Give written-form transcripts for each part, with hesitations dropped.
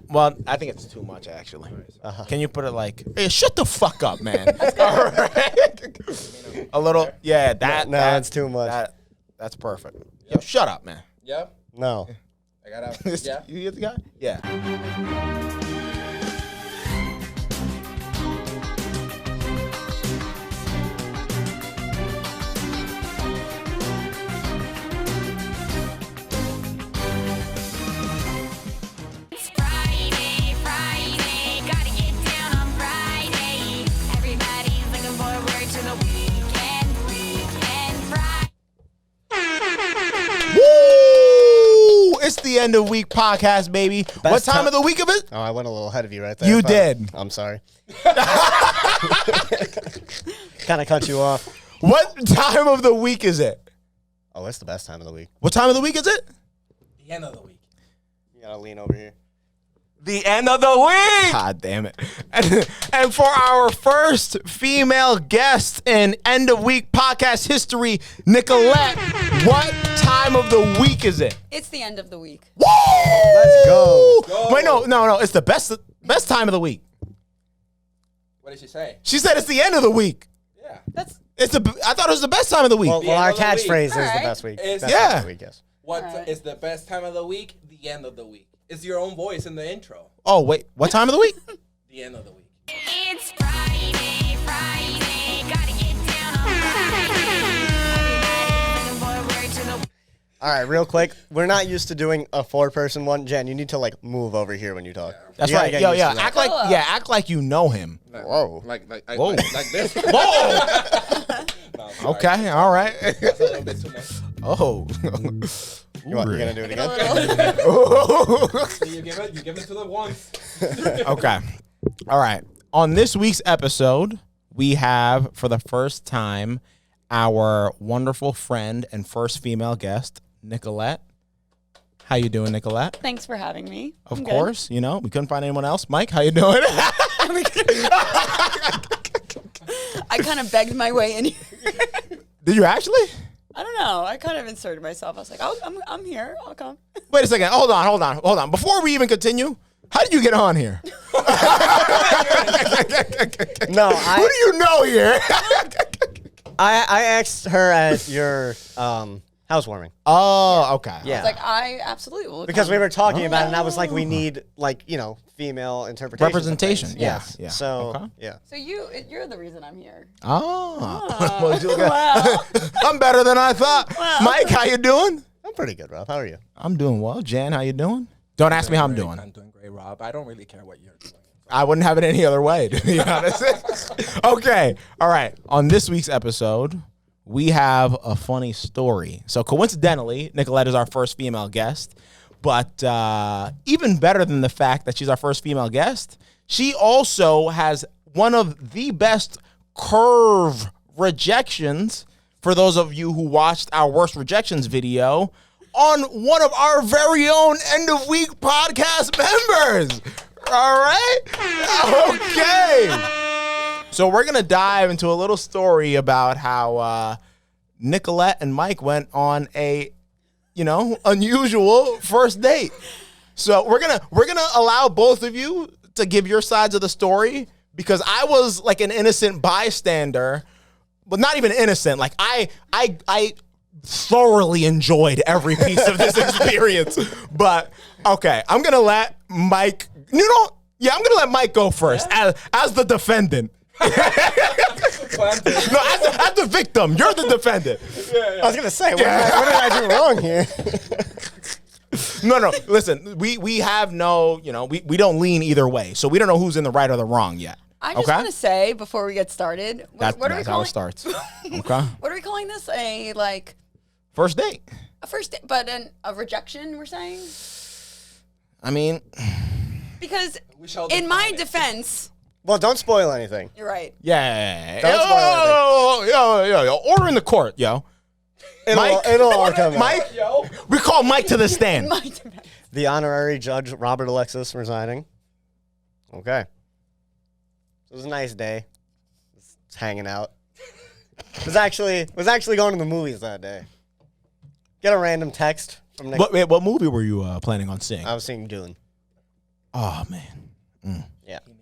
Well, I think it's too much, actually. Can you put it like, hey, shut the fuck up, man? All right. A little, yeah, that's too much. That's perfect. Yep. Yo, shut up, man. Yep. No. I got out. Yeah. You get the guy? Yeah. It's the end of week podcast, baby. What time of the week of it? Oh, I went a little ahead of you right there. You did. I'm sorry. Kind of cut you off. What time of the week is it? Oh, it's the best time of the week. What time of the week is it? The end of the week. You gotta lean over here. The end of the week. God damn it. And for our first female guest in end of week podcast history, Nicolette, what time of the week is it? It's the end of the week. Woo! Let's go. Wait, no. It's the best time of the week. What did she say? She said it's the end of the week. Yeah. I thought it was the best time of the week. Well, our catchphrase is the Alright. best week. It's- Best Yeah. time of the week, yes. What Alright. is the best time of the week? The end of the week. It's your own voice in the intro. Oh, wait. What time of the week? The end of the week. It's Friday, gotta get down on Friday. Looking forward to the All right, real quick. We're not used to doing a 4-person one. Jen, you need to like move over here when you talk. That's You gotta right. get Yo, used yeah. to that. Act like you know him. Whoa. Like Whoa. like this. Whoa. No, sorry. Okay. All right. That's a little bit too much. Oh. You gonna do it Get a again? little. You give it to the ones. Okay. All right. On this week's episode, we have for the first time our wonderful friend and first female guest, Nicolette. How you doing, Nicolette? Thanks for having me. Of I'm good. course, we couldn't find anyone else. Mike, how you doing? I kind of begged my way in here. Did you actually? I don't know. I kind of inserted myself. I was like, I'm here. I'll come. Wait a second. Hold on. Before we even continue, how did you get on here? No, Who do you know here? I asked her at your housewarming. Oh, okay. Yeah. I was like, I absolutely will Because come. we were talking about it, and I was like, we need female interpretation. Representation. Yeah. Yes. Yeah. So Okay. yeah. So you're the reason I'm here. Oh. Well, you look at- Well, I'm better than I thought. Well. Mike, how you doing? I'm pretty good, Rob. How are you? I'm doing well. Jan, how you doing? Don't ask me how I'm doing. I'm doing great, Rob. I don't really care what you're doing. I wouldn't have it any other way, to be honest. Okay. All right. On this week's episode, we have a funny story. So coincidentally, Nicolette is our first female guest. But even better than the fact that she's our first female guest, she also has one of the best curve rejections, for those of you who watched our worst rejections video, on one of our very own end of week podcast members. All right? Okay. So we're going to dive into a little story about how Nicolette and Mike went on a unusual first date. So we're gonna allow both of you to give your sides of the story, because I was like an innocent bystander, but not even innocent. Like I thoroughly enjoyed every piece of this experience. But okay, I'm gonna let Mike. I'm gonna let Mike go first as the defendant. No, as the victim. You're the defendant. I was gonna say, what did I do wrong here? No. Listen, we have no, we don't lean either way, so we don't know who's in the right or the wrong yet. I just want to say before we get started, That's what are we how it calling? starts. Okay. What are we calling this? A First date. first date, but a rejection? We're saying I mean, because We shall in my define it. defense, Well, don't spoil anything. you're right. yeah. Don't spoil Yo. Order in the court, yo. It'll all come out. Mike, Yo. we call Mike to the stand. My defense. The honorary judge, Robert Alexis, resigning. Okay. It was a nice day. Just hanging out. was actually going to the movies that day. Get a random text from Nick. What movie were you planning on seeing? I was seeing Dune. Oh man. Yeah. He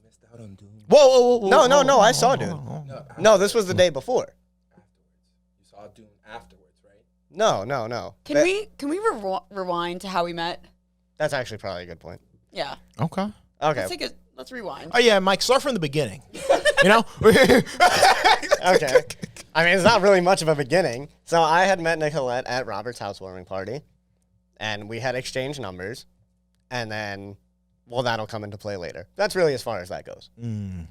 missed out on Dune. Whoa. No, I saw Dune. No, No, this was the day before. afterwards. You saw Dune afterwards, right? No. Can we rewind to how we met? That's actually probably a good point. Yeah. Okay. Okay. Let's rewind. Oh yeah, Mike, start from the beginning. You know? Okay. I mean, it's not really much of a beginning. So I had met Nicolette at Robert's housewarming party, and we had exchanged numbers, and then, well, that'll come into play later. That's really as far as that goes.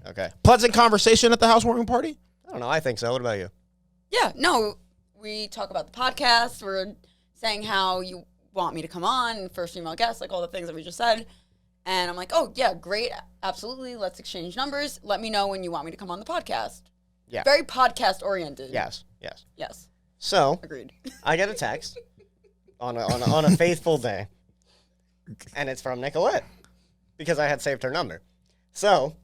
Okay. Pleasant conversation at the housewarming party? I don't know. I think so. What about you? Yeah. No, we talk about the podcast. We're saying how you want me to come on, first female guest, like all the things that we just said. And I'm like, oh, yeah, great. Absolutely. Let's exchange numbers. Let me know when you want me to come on the podcast. Yeah. Very podcast oriented. Yes. Yes. So Agreed. I get a text on a faithful day, and it's from Nicolette because I had saved her number. So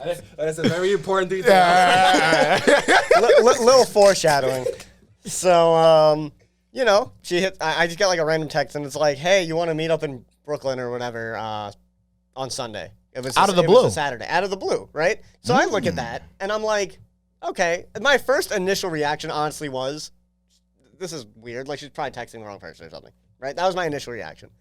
That is a very important detail. little foreshadowing. So you know, she hit. I just got like a random text, and it's like, "Hey, you want to meet up in Brooklyn or whatever on Sunday?" It was Out of the it blue. was a Saturday, out of the blue, right? So I look at that, and I'm like, "Okay." My first initial reaction, honestly, was, "This is weird. Like she's probably texting the wrong person or something." Right? That was my initial reaction.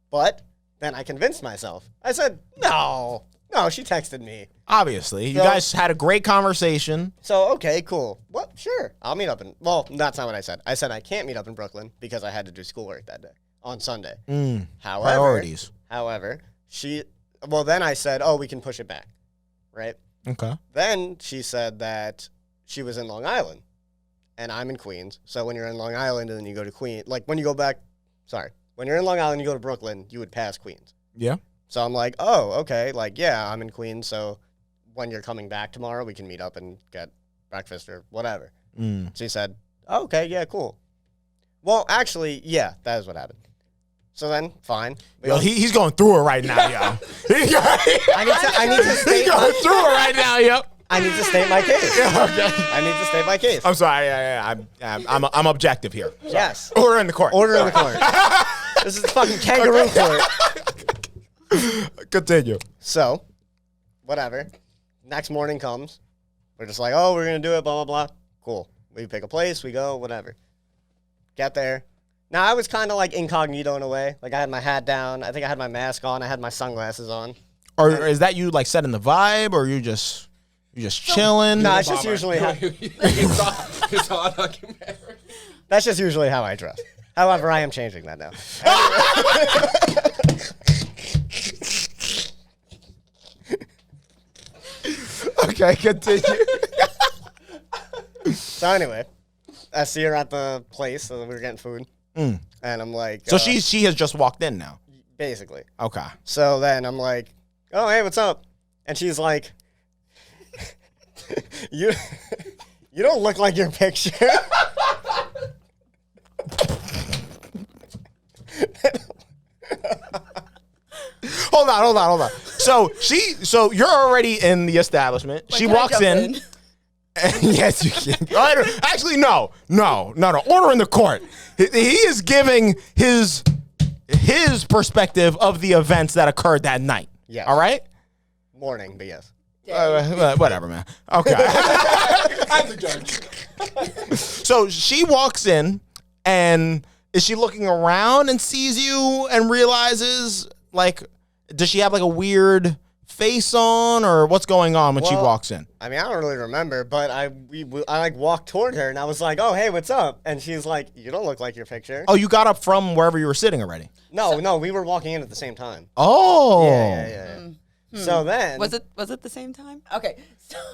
But then I convinced myself. I said, "No, she texted me." Obviously. You So- guys had a great conversation. So, okay, cool. Well, sure. I'll meet up in... Well, that's not what I said. I said I can't meet up in Brooklyn because I had to do schoolwork that day on Sunday. Priorities. However, she... Well, then I said, oh, we can push it back, right? Okay. Then she said that she was in Long Island, and I'm in Queens. So when you're in Long Island and then you go to Queens... Like, when you go back... Sorry. When you're in Long Island, you go to Brooklyn, you would pass Queens. Yeah. So I'm like, oh, okay. Like, yeah, I'm in Queens, so... when you're coming back tomorrow, we can meet up and get breakfast or whatever. She said, oh, okay, yeah, cool. Well, actually, yeah, that is what happened. So then, fine. Yo, he's going through it right now, yo. I need to He's state going through it right now, yo. I need to state my case. Okay. I need to state my case. I'm sorry. I'm objective here. Yes. Order in the court. Order in the court. This is the fucking kangaroo court. Continue. So, whatever. Next morning comes. We're just like, oh, we're going to do it, blah, blah, blah. Cool. We pick a place, we go, whatever. Get there. Now, I was kind of like incognito in a way. Like, I had my hat down. I think I had my mask on. I had my sunglasses on. Or is that you like setting the vibe, or you just chilling? No, it's just usually how, You saw a documentary. that's just usually how I dress. However, I am changing that now. Okay, continue. So anyway, I see her at the place, so we were getting food. And I'm like... So she has just walked in now. Basically. Okay. So then I'm like, oh, hey, what's up? And she's like, you don't look like your picture. Hold on. So you're already in the establishment. Wait, She can I walks jump in. Yes, you can. Actually, no. Order in the court. He is giving his perspective of the events that occurred that night. Yes. All right? Morning, but yes. Whatever, man. Okay. I'm the judge. So she walks in, and is she looking around and sees you and realizes, like, does she have like a weird face on, or what's going on when she Well, walks in? I mean, I don't really remember, but I like walked toward her and I was like, oh, hey, what's up? And she's like, you don't look like your picture. Oh, you got up from wherever you were sitting already. No, we were walking in at the same time. Oh. Yeah. So then... Was it the same time? Okay.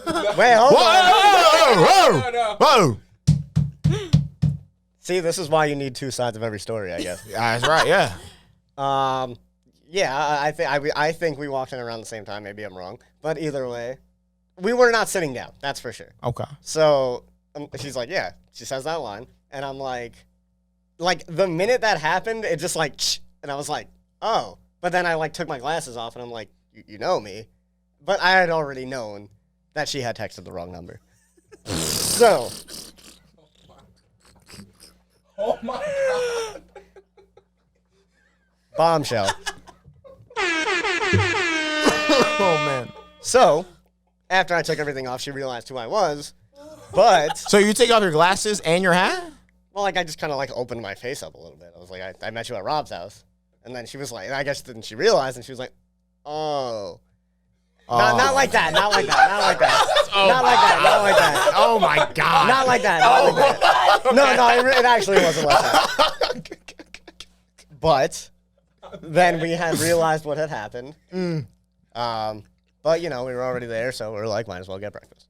Wait, hold on. Whoa. See, this is why you need two sides of every story, I guess. That's right, yeah. Yeah, I think we walked in around the same time. Maybe I'm wrong, but either way, we were not sitting down. That's for sure. Okay. So she's like, yeah. She says that line, and I'm like the minute that happened, it just like, and I was like, oh. But then I like took my glasses off, and I'm like, you know me, but I had already known that she had texted the wrong number. So. Oh my god. Bombshell. Oh man. So, after I took everything off, she realized who I was. But, So you take off your glasses and your hat? well, like, I just kind of, like, opened my face up a little bit. I was like, I met you at Rob's house. And then she was like, I guess then she realized, and she was like, oh. Not like that. Not like that. Not like that. Not like that. Not like that. Oh my god. Not like that. Not like that. No, it actually wasn't like that. But then we had realized what had happened. But, you know, we were already there, so we were like, might as well get breakfast.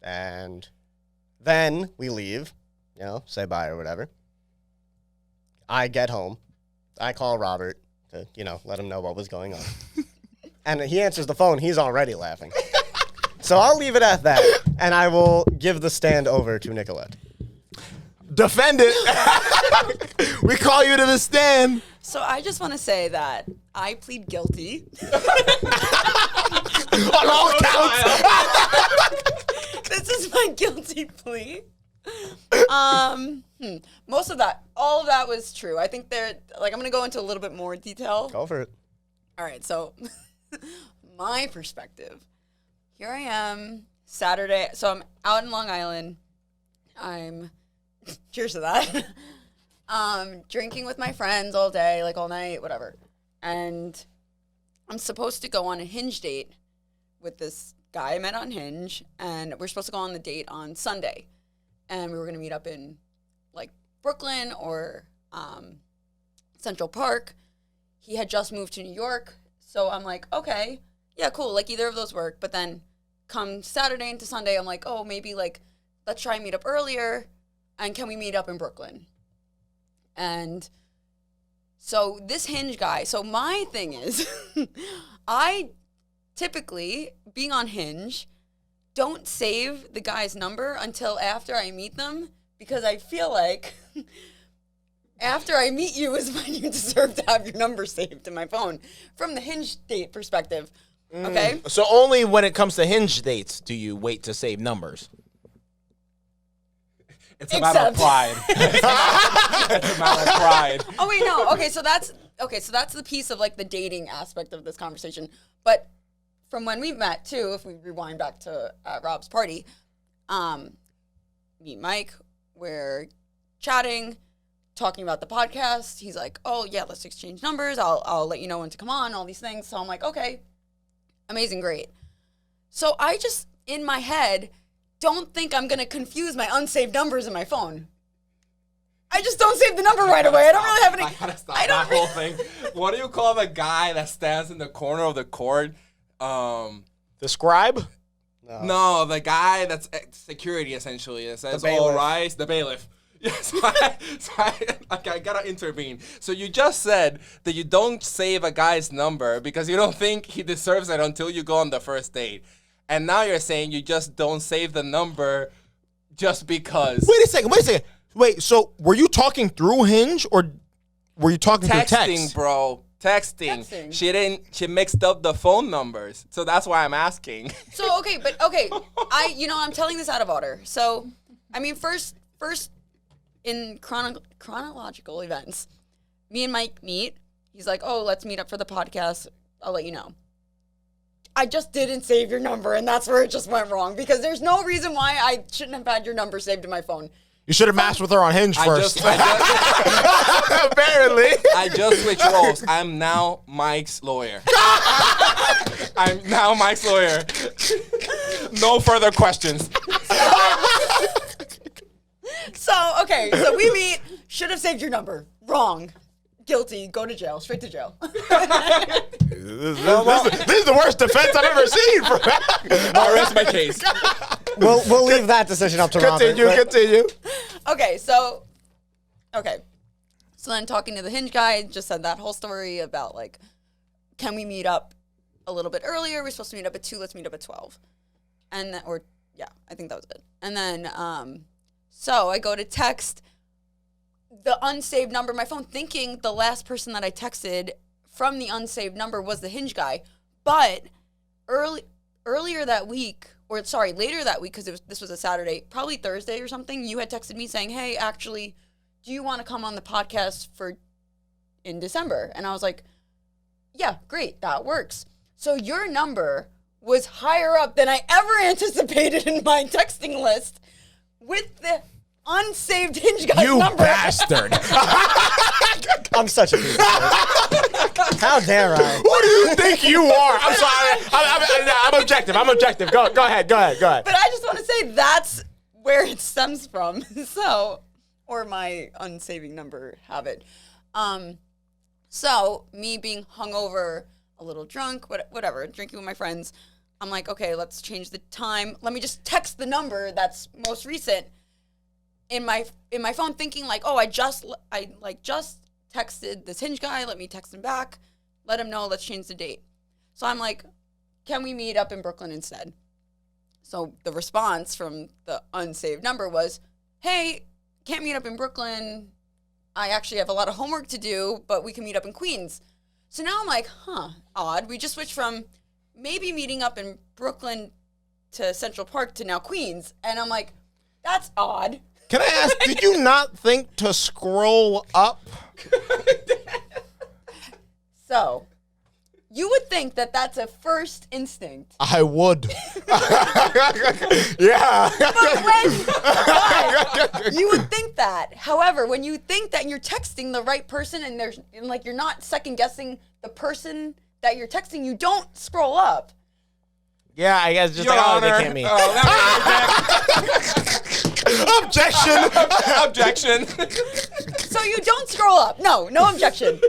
And then we leave, you know, say bye or whatever. I get home. I call Robert to, you know, let him know what was going on. And he answers the phone. He's already laughing. So I'll leave it at that, and I will give the stand over to Nicolette. Defend it. We call you to the stand. So I just want to say that I plead guilty. On all counts. This is my guilty plea. Most of that, all of that was true. I think I'm going to go into a little bit more detail. Go for it. All right, so my perspective. Here I am, Saturday. So I'm out in Long Island. I'm, cheers to that. Drinking with my friends all day, like all night, whatever. And I'm supposed to go on a Hinge date with this guy I met on Hinge. And we're supposed to go on the date on Sunday. And we were going to meet up in, like, Brooklyn or Central Park. He had just moved to New York. So I'm like, okay, yeah, cool. Like, either of those work. But then come Saturday into Sunday, I'm like, oh, maybe, like, let's try and meet up earlier. And can we meet up in Brooklyn? And so this Hinge guy, so my thing is, I typically, being on Hinge, don't save the guy's number until after I meet them, because I feel like after I meet you is when you deserve to have your number saved in my phone from the Hinge date perspective. Okay? So only when it comes to Hinge dates do you wait to save numbers. It's a matter of Except- pride. It's a matter of pride. Oh wait, no. Okay, so that's the piece of like the dating aspect of this conversation. But from when we met too, if we rewind back to Rob's party, meet Mike, we're chatting, talking about the podcast. He's like, "Oh yeah, let's exchange numbers. I'll let you know when to come on." All these things. So I'm like, "Okay, amazing, great." So I just in my head don't think I'm gonna confuse my unsaved numbers in my phone. I just don't save the number right away. I don't really have any. I gotta stop I don't that whole thing. What do you call the guy that stands in the corner of the court? The scribe? No, the guy that's security essentially. It says, bailiff. "All rise," the bailiff. Yes, I gotta intervene. So you just said that you don't save a guy's number because you don't think he deserves it until you go on the first date. And now you're saying you just don't save the number just because. Wait a second. Wait, so were you talking through Hinge or were you talking through text? Texting, bro. Texting. Texting. She mixed up the phone numbers. So that's why I'm asking. So okay, I'm telling this out of order. So, I mean, first in chronological events, me and Mike meet. He's like, "Oh, let's meet up for the podcast. I'll let you know." I just didn't save your number, and that's where it just went wrong because there's no reason why I shouldn't have had your number saved in my phone. You should have matched with her on Hinge first. I Apparently. just switched roles. I'm now Mike's lawyer. I'm now Mike's lawyer. No further questions. So we meet. Should have saved your number. Wrong. Guilty. Go to jail. Straight to jail. This is the worst defense I've ever seen. I'll rest my case. We'll leave that decision up to Robert. Continue. Okay, so then talking to the Hinge guy, just said that whole story about like, can we meet up a little bit earlier? We're supposed to meet up at 2. Let's meet up at 12. I think that was it. And then so I go to text the unsaved number on my phone, thinking the last person that I texted from the unsaved number was the Hinge guy. But later that week, because this was a Saturday, probably Thursday or something, you had texted me saying, "Hey, actually, do you want to come on the podcast in December. And I was like, yeah, great, that works. So your number was higher up than I ever anticipated in my texting list with the unsaved Hinge guy's You number. bastard. I'm such a piece of shit. How dare I? Who do you think you are? I'm sorry. I'm objective. I'm objective. Go ahead. Go ahead. But I just want to say that's where it stems from. So, or my unsaving number habit. So me being hungover, a little drunk, whatever, drinking with my friends, I'm like, okay, let's change the time. Let me just text the number that's most recent in my phone, thinking like, oh, I just texted this Hinge guy. Let me text him back. Let him know. Let's change the date. So I'm like, can we meet up in Brooklyn instead? So the response from the unsaved number was, hey, can't meet up in Brooklyn. I actually have a lot of homework to do, but we can meet up in Queens. So now I'm like, odd. We just switched from maybe meeting up in Brooklyn to Central Park to now Queens. And I'm like, that's odd. Can I ask, did you not think to scroll up? So you would think that that's a first instinct. I would. Yeah. But you would think that. However, when you think that you're texting the right person and you're not second guessing the person that you're texting, you don't scroll up. Yeah, I guess just Your like, Honor. they can't meet. Objection. Objection. So you don't scroll up. No objection.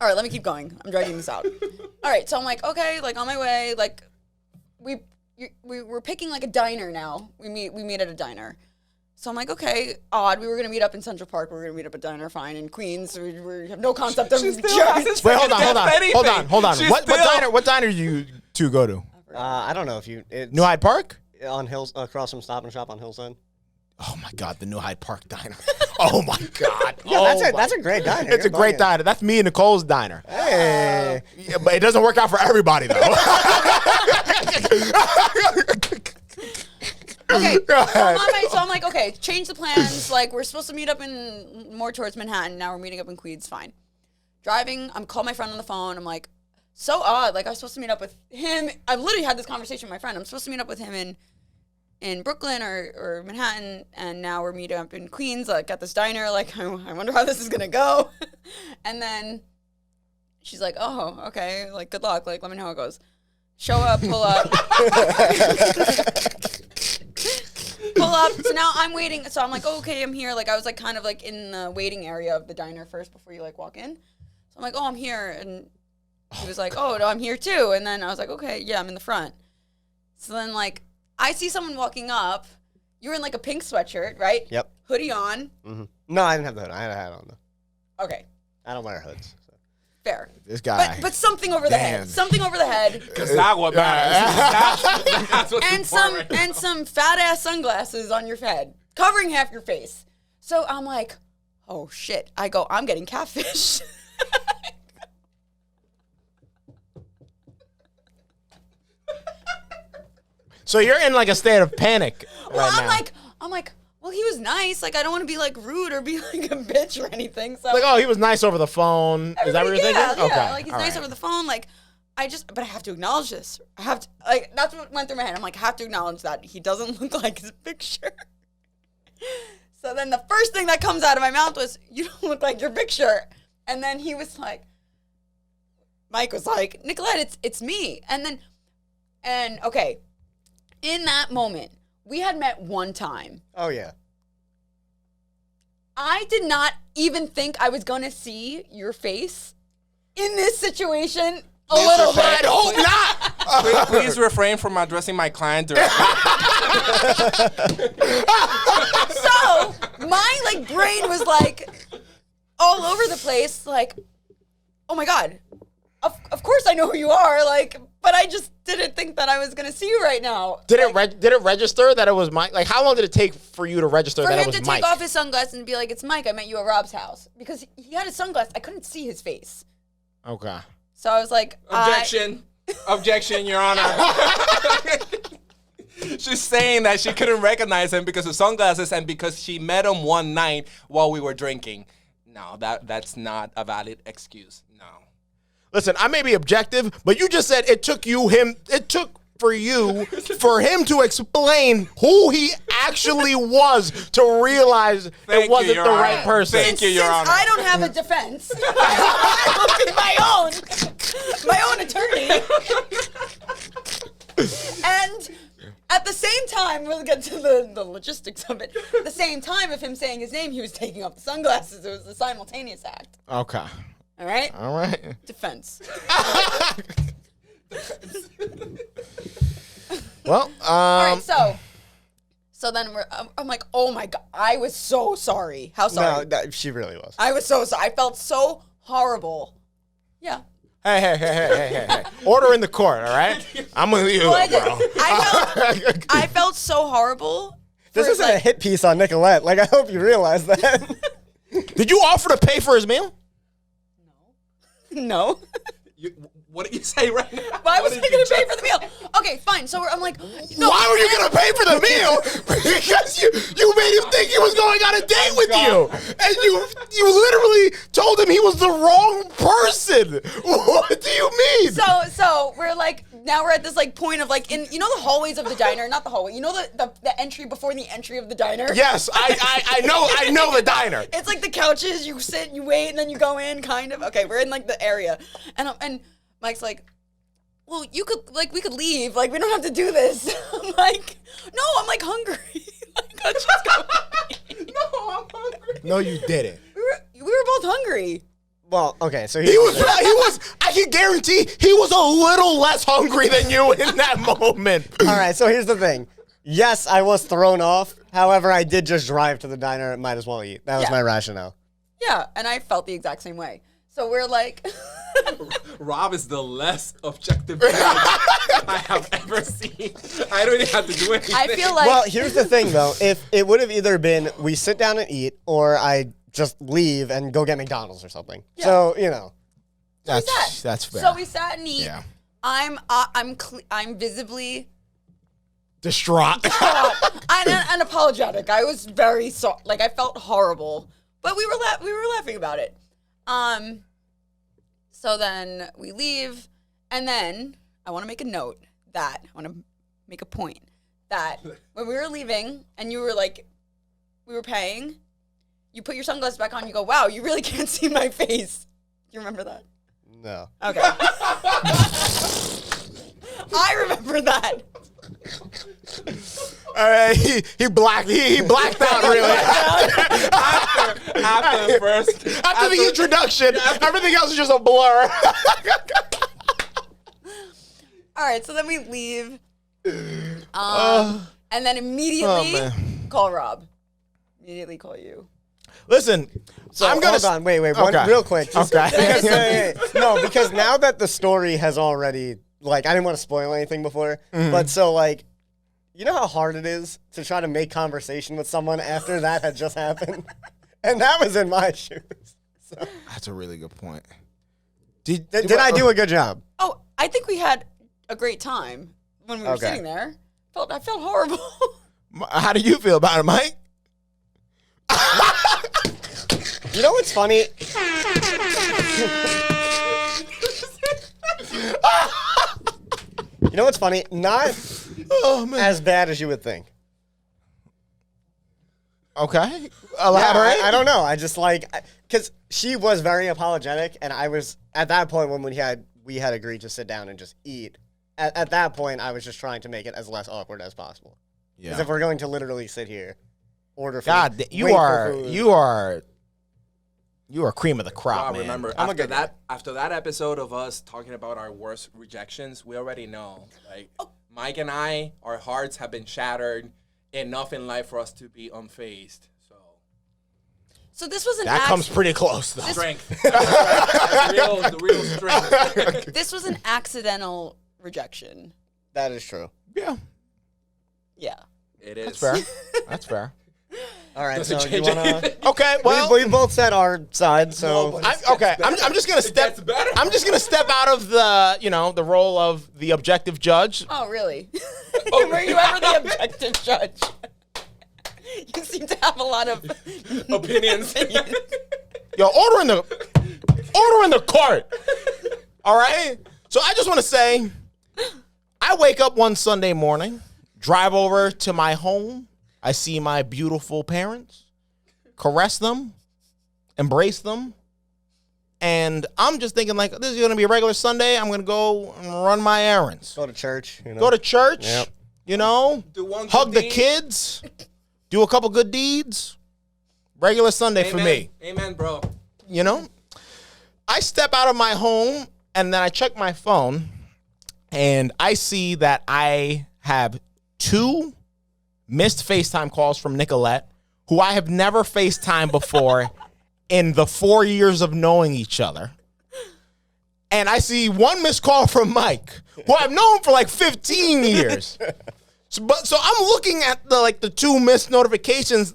All right, let me keep going. I'm dragging this out. All right, so I'm like, okay, like on my way, like we're picking like a diner now. We meet at a diner. So I'm like, okay, odd. We were gonna meet up in Central Park. We were gonna meet up at diner, fine. In Queens, we have no concept of. She still hasn't Wait, hold on. anything. She's What diner do you two go to? I don't know if you. It's New Hyde Park? on Hills, across from Stop and Shop on Hillside. Oh my God, the New Hyde Park diner. Oh my God. Yeah, that's a great diner. It's a You're great bugging. diner. That's me and Nicole's diner. Hey. Yeah, but it doesn't work out for everybody though. Okay, Go ahead. so I'm like, okay, change the plans. Like, we're supposed to meet up in more towards Manhattan. Now we're meeting up in Queens. Fine. Driving, I'm calling my friend on the phone. I'm like, so odd. Like, I was supposed to meet up with him. I've literally had this conversation with my friend. I'm supposed to meet up with him in Brooklyn or Manhattan, and now we're meeting up in Queens, like at this diner. Like, I wonder how this is gonna go. And then she's like, oh, okay. Like, good luck. Like, let me know how it goes. Show up, pull up. Pull up. So now I'm waiting. So I'm like, oh, okay, I'm here. Like, I was like kind of like in the waiting area of the diner first before you like walk in. So I'm like, oh, I'm here. And he was like, oh, no, I'm here too. And then I was like, okay, yeah, I'm in the front. So then like I see someone walking up. You're in like a pink sweatshirt, right? Yep. Hoodie on. Mm-hmm. No, I didn't have the hood. I had a hat on though. Okay, I don't wear hoods. So. fair. This guy. But something over the head. Damn. Something over the head. Because that's what matters. That's what's And important. some some fat ass sunglasses on your head, covering half your face. So I'm like, oh shit. I go, I'm getting catfish. So you're in like a state of panic Well, right I'm now. like, well, he was nice. Like, I don't want to be like rude or be like a bitch or anything. So Like, oh, he was nice over the phone. Is that what you're thinking? Yeah, Okay. like he's all nice right. over the phone. Like, but I have to acknowledge this. I have to, like, that's what went through my head. I'm like, I have to acknowledge that he doesn't look like his picture. So then the first thing that comes out of my mouth was, you don't look like your picture. And then he was like, Mike was like, Nicolette, it's me. And okay, in that moment, we had met one time. Oh yeah. I did not even think I was going to see your face in this situation a little bit. I hope not. Please refrain from addressing my client directly. So my like brain was like all over the place. Like, oh my God, of course I know who you are. Like, but I just didn't think that I was going to see you right now. Did it register that it was Mike? Like, how long did it take for you to register For that it him was to Mike? take off his sunglasses and be like, it's Mike, I met you at Rob's house. Because he had his sunglasses. I couldn't see his face. Okay. So I was like, Objection. Objection, Your Honor. She's saying that she couldn't recognize him because of sunglasses and because she met him one night while we were drinking. No, that's not a valid excuse. No. Listen, I may be objective, but you just said it took for him to explain who he actually was to realize Thank it wasn't you, the Your right Honor. person. Thank you, Your Since Honor. I don't have a defense, I will be my own attorney. And at the same time, we'll get to the logistics of it. At the same time of him saying his name, he was taking off the sunglasses. It was a simultaneous act. Okay. All right? All right. Defense. Well, All right, so then I'm like, oh my God, I was so sorry. How sorry? No, she really was. I was so sorry. I felt so horrible. Yeah. Hey. Order in the court, all right? I'm with you, Well, I bro. I felt so horrible. This for, isn't a like, hit piece on Nicolette. Like, I hope you realize that. Did you offer to pay for his meal? No. What did you say right now? Why was What I did going you to pay just- for the meal? Okay, fine. So I'm like, no. Why were you going to pay for the meal? Because you made him think he was going on a date with you. And you literally told him he was the wrong person. What do you mean? So we're like, now we're at this like point of like, in, you know the hallways of the diner? Not the hallway. You know the entry before the entry of the diner? Yes, I know the diner. It's like the couches, you sit, you wait, and then you go in, kind of. Okay, we're in like the area. And Mike's like, well, we could leave. Like, we don't have to do this. I'm like, no, I'm like hungry. Like, let's just go. No, I'm hungry. No, you didn't. We were both hungry. Well, okay, so He was, I can guarantee he was a little less hungry than you in that moment. All right, so here's the thing. Yes, I was thrown off. However, I did just drive to the diner and might as well eat. That was Yeah. my rationale. Yeah, and I felt the exact same way. So we're like, Rob is the less objective judge I have ever seen. I don't even have to do anything. I feel like, Well, here's the thing, though. If it would have either been we sit down and eat, or I just leave and go get McDonald's or something. Yeah. So, you know. That's fair. so we sat and eat. Yeah. I'm visibly Distraught. and apologetic. I was very sorry. Like, I felt horrible, but we were laughing about it. So then we leave, and then I want to make a note that I want to make a point that when we were leaving and you were like, we were paying, you put your sunglasses back on. You go, wow, you really can't see my face. Do you remember that? No. Okay. I remember that. All right, he blacked out really. after first. After the introduction, everything else is just a blur. All right, so then we leave. And then immediately man. call Rob. Immediately call you. Listen, So I'm gonna hold on, wait, one Okay. real quick. Just, Okay. No, because now that the story has already, like, I didn't want to spoil anything before, but so, like, you know how hard it is to try to make conversation with someone after that had just happened? And that was in my shoes. So, That's a really good point. did I do a good job? Oh, I think we had a great time when we were Okay. sitting there. I felt horrible. How do you feel about it, Mike? You know what's funny? You know what's funny? Not Oh man. as bad as you would think. Okay. Yeah, Elaborate. I don't know. I just like, because she was very apologetic, and I was at that point when we had agreed to sit down and just eat. At that point, I was just trying to make it as less awkward as possible. Because if we're going to literally sit here, order food, God, you wait for are food. cream of the crop, Rob, man. remember, I'm a after good guy. that episode of us talking about our worst rejections, we already know. Like, Mike and I, our hearts have been shattered enough in life for us to be unfazed. So this was an That comes pretty close, though. Strength. the real strength. This was an accidental rejection. That is true. Yeah, Yeah. It is. fair. That's fair. All right, Doesn't so you change want to... anything. Okay, well, we both said our side, so... No, but- I'm just gonna step. gets better. I'm just gonna step out of the role of the objective judge. Oh, really? Were you ever the objective judge? You seem to have a lot of Opinions. Yo, order in the cart. All right? So I just want to say, I wake up one Sunday morning, drive over to my home. I see my beautiful parents, caress them, embrace them. And I'm just thinking, like, this is going to be a regular Sunday. I'm going to go and run my errands. Go to church. You know? Go to church, Yep. you know, Do one hug good the deed. kids, do a couple good deeds. Regular Sunday for me, Amen, bro. you know. I step out of my home, and then I check my phone, and I see that I have 2 missed FaceTime calls from Nicolette, who I have never FaceTimed before in the 4 years of knowing each other. And I see 1 missed call from Mike, who I've known for like 15 years. So I'm looking at the 2 missed notifications,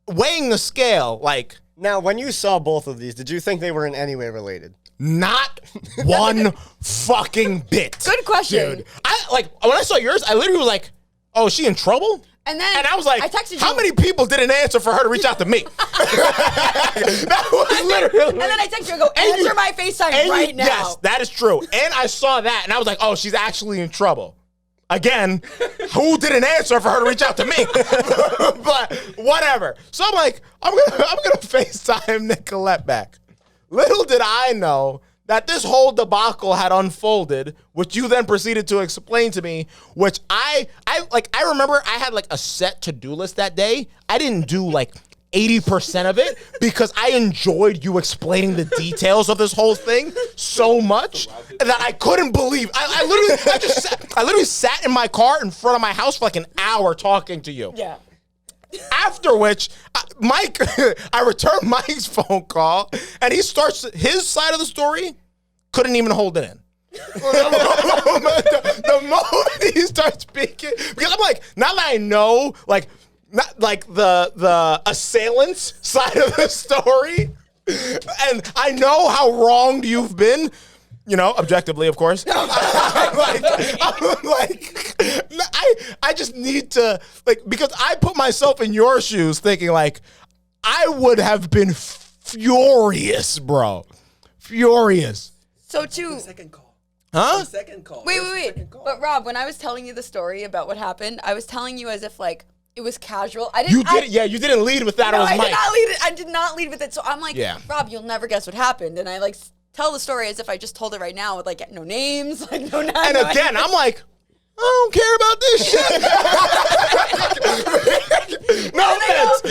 weighing the scale, like Now, when you saw both of these, did you think they were in any way related? not one fucking bit. Good question. Dude. When I saw yours, I literally was like, oh, is she in trouble? And then I was like, I texted how you. many people didn't answer for her to reach out to me? That was literally. And then I texted you and go, answer my FaceTime right now. Yes, that is true. And I saw that, and I was like, oh, she's actually in trouble. Again, who didn't answer for her to reach out to me? But whatever. So I'm like, I'm gonna FaceTime Nicolette back. Little did I know that this whole debacle had unfolded, which you then proceeded to explain to me, which I remember I had like a set to-do list that day. I didn't do like 80% of it because I enjoyed you explaining the details of this whole thing so much that I couldn't believe. I literally sat in my car in front of my house for like an hour talking to you. Yeah. After which, I returned Mike's phone call, and he starts his side of the story, couldn't even hold it in. the moment he starts speaking, because I'm like, now that I know, like, not like the assailant's side of the story, and I know how wronged you've been. You know, objectively, of course. I just need to, like, because I put myself in your shoes thinking, like, I would have been furious, bro. Furious. So too. Second call. Huh? Second call. Wait. Second call. But Rob, when I was telling you the story about what happened, I was telling you as if like it was casual. You didn't lead with that. No, It was I Mike. did not lead it. I did not lead with it. So I'm like, Yeah. Rob, you'll never guess what happened. And I like tell the story as if I just told it right now with like no names, like no names. And again, I'm like, I don't care about this shit. No offense.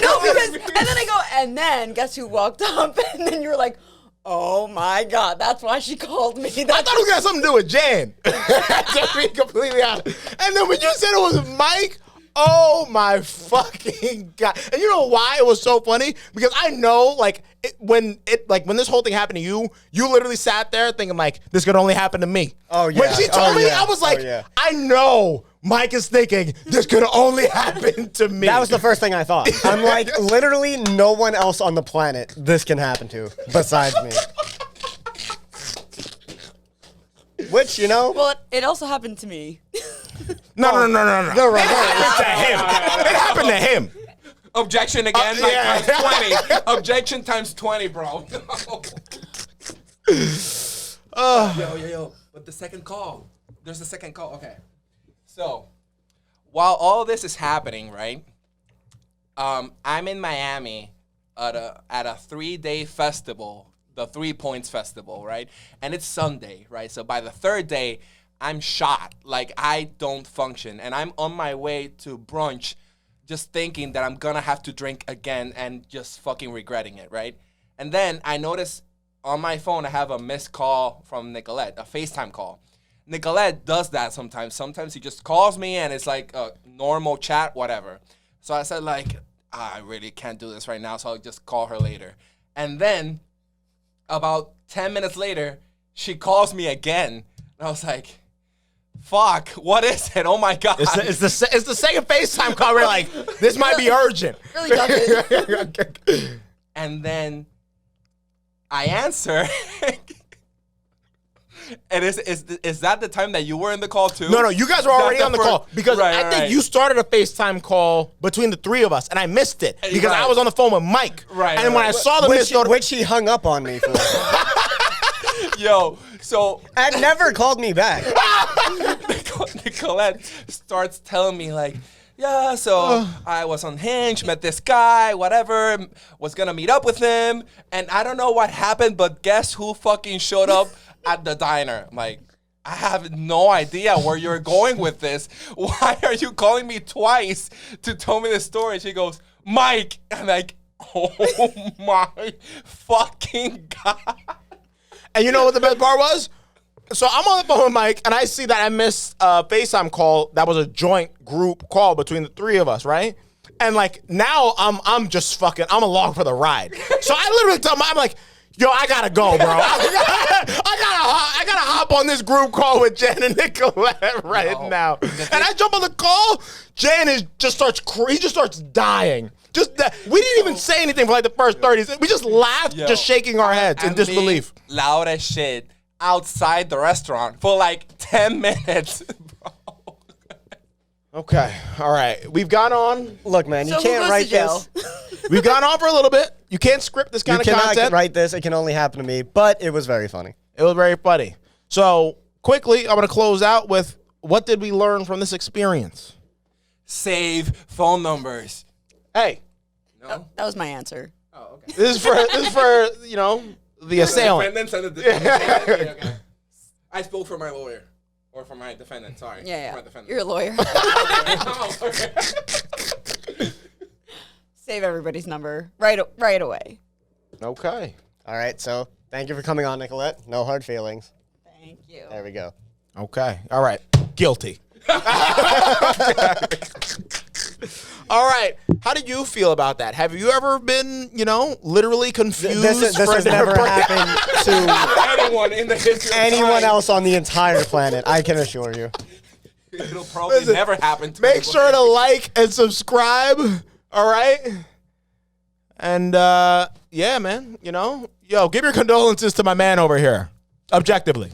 No, because and then I go, and then guess who walked up? And then you were like, oh my God, that's why she called me. I thought it was gonna have something to do with Jan. To be completely honest. And then when you said it was Mike, oh my fucking God. And you know why it was so funny? Because I know, like, when this whole thing happened to you, you literally sat there thinking, like, this could only happen to me. Oh, yeah. When she told Oh, me, yeah. I was like, Oh, yeah. I know Mike is thinking, this could only happen to me. That was the first thing I thought. I'm like, literally no one else on the planet this can happen to besides me. Which, you know, Well, it also happened to me. No. they're right. It happened to him. It happened to him. Objection again, like, yeah. times 20. Objection times 20, bro. Yo. But the second call. There's the second call. Okay. So, while all this is happening, right? I'm in Miami at a 3-day festival, the 3 Points Festival, right? And it's Sunday, right? So by the 3rd day, I'm shot. Like, I don't function. And I'm on my way to brunch just thinking that I'm gonna have to drink again and just fucking regretting it, right? And then I notice on my phone I have a missed call from Nicolette, a FaceTime call. Nicolette does that sometimes. Sometimes he just calls me and it's like a normal chat, whatever. So I said, like, I really can't do this right now, so I'll just call her later. And then about 10 minutes later, she calls me again. And I was like, fuck, what is it? Oh my God. It's the second FaceTime call where you're like, this might be urgent. Really doesn't. And then I answer. And is that the time that you were in the call too? No, you guys were already on the call because Right, I think right. you started a FaceTime call between the three of us, and I missed it because Right. I was on the phone with Mike. Right, And when I right. saw the missed notification, Which he hung up on me for. Yo, so And never called me back. Nicolette starts telling me like, yeah, so I was on Hinge, met this guy, whatever, was gonna meet up with him, and I don't know what happened, but guess who fucking showed up at the diner? I'm like, I have no idea where you're going with this. Why are you calling me twice to tell me the story? She goes, Mike. I'm like, oh my fucking God. and you know what the best part was? So I'm on the phone with Mike, and I see that I missed a FaceTime call that was a joint group call between the three of us, right? And like now I'm just fucking I'm along for the ride. So I literally tell Mike, I'm like, yo, I gotta go, bro. I gotta hop on this group call with Jen and Nicolette right now. And I jump on the call. Jen just starts dying. We didn't even say anything for like the first 30 seconds. We just laughed, Yo, just shaking our heads in and disbelief. being loud as shit outside the restaurant for like 10 minutes. Bro. Okay, all right. We've gone on. Look, man, you So who can't goes write to jail? this. We've gone on for a little bit. You can't script this kind You of cannot content. write this. It can only happen to me. But it was very funny. It was very funny. So quickly, I'm gonna close out with what did we learn from this experience? Save phone numbers. Hey, No? That was my answer. Oh, okay. this is for the assailant. Defendant sent it to okay. I spoke for my lawyer. Or for my defendant, sorry. Yeah, For my yeah. defendant. You're a lawyer. Oh, okay. Save everybody's number right away. Okay. All right, so thank you for coming on, Nicolette. No hard feelings. Thank you. There we go. Okay. All right. Guilty. All right. How do you feel about that? Have you ever been, literally confused? This has never happened to Anyone in the history of anyone time. else on the entire planet, I can assure you. It'll probably Listen, never happen to Make me. sure to like and subscribe. All right. And yeah, man, yo, give your condolences to my man over here. Objectively.